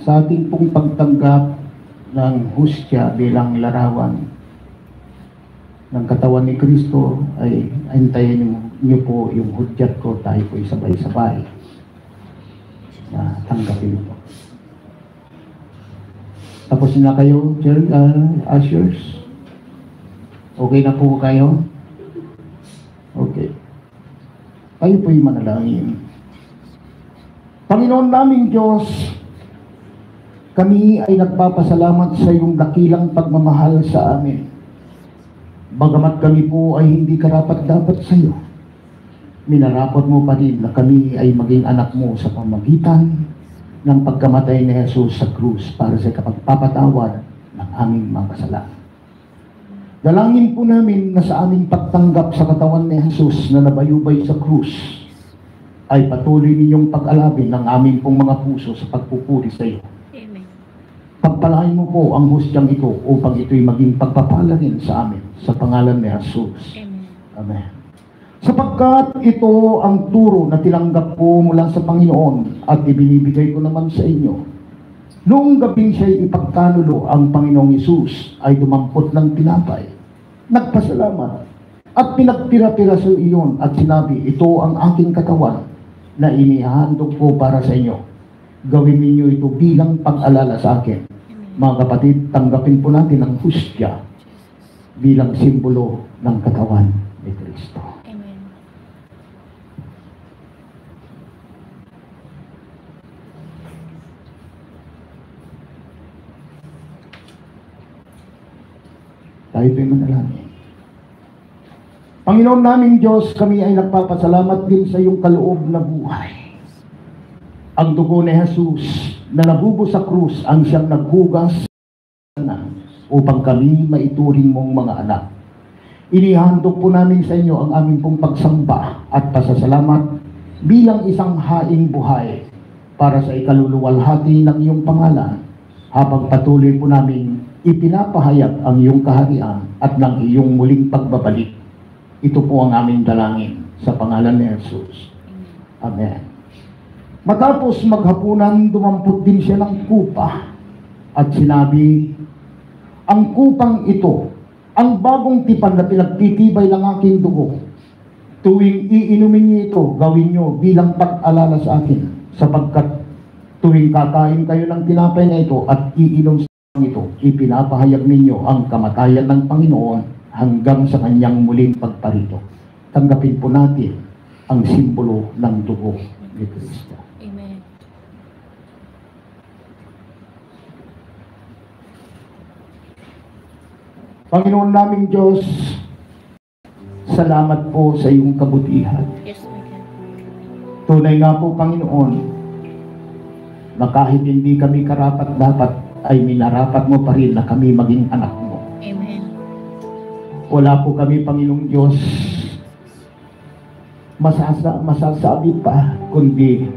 sa ating pong pagtanggap ng hustya bilang larawan ng katawan ni Kristo, ay hintayin niyo po yung hudyat ko, tayo po sabay-sabay na tanggapin po. Tapos na kayo, ushers? Okay na po kayo? Okay. Kayo po'y manalangin. Panginoon naming Diyos, kami ay nagpapasalamat sa iyong dakilang pagmamahal sa amin. Bagamat kami po ay hindi karapat-dapat sa iyo, minarapat mo pa rin na kami ay maging anak mo sa pamagitan ng pagkamatay ni Jesus sa krus para sa kapagpapatawad ng aming mga kasalanan. Dalangin po namin na sa aming pagtanggap sa katawan ni Jesus na nabayubay sa krus, ay patuloy ninyong pag-alabin ng aming pong mga puso sa pagpupuri sa iyo. Amen. Pagpalain mo po ang hustyang ito upang ito'y maging pagpapala rin sa amin sa pangalan ni Jesus. Amen. Amen. Sapagkat ito ang turo na tinanggap ko mula sa Panginoon at ibinibigay ko naman sa inyo. Noong gabing siya'y ipagkanulo, ang Panginoong Hesus ay dumampot ng tinapay, nagpasalamat, at pinagtira-tira sa iyon at sinabi, ito ang aking katawan na inihahandog ko para sa inyo. Gawin ninyo ito bilang pag-alala sa akin. Mga kapatid, tanggapin po natin ang hustya bilang simbolo ng katawan ni Kristo. Amen. Tayo po'y manalangin. Panginoon naming Diyos, kami ay nagpapasalamat din sa iyong kaloob na buhay. Ang dugo ni Jesus na nabubo sa krus ang siyang naghugas upang kami maituring mong mga anak. Inihandog po namin sa inyo ang aming pong pagsamba at pasasalamat bilang isang haing buhay para sa ikaluluwalhati ng iyong pangalan, habang patuloy po namin ipinapahayag ang iyong kaharian at ng iyong muling pagbabalik. Ito po ang aming dalangin sa pangalan ni Jesus. Amen. Matapos maghapunan, dumampot din siya ng kupa at sinabi, ang kupang ito, ang bagong tipan na pinagtitibay ng aking dugo. Tuwing iinumin niyo ito, gawin niyo bilang pag-alala sa akin, sapagkat tuwing kakain kayo ng tinapay na ito at iinom sa ito, ipinapahayag ninyo ang kamatayan ng Panginoon hanggang sa kanyang muling pagparito. Tanggapin po natin ang simbolo ng dugo ni Kristo. Amen. Panginoon naming Diyos, salamat po sa iyong kabutihan. Yes, my God. Tunay nga po, Panginoon, na kahit hindi kami karapat-dapat, ay minarapat mo pa rin na kami maging anak mo. Amen. Wala po kami, Panginoong Diyos, masasabi pa, kundi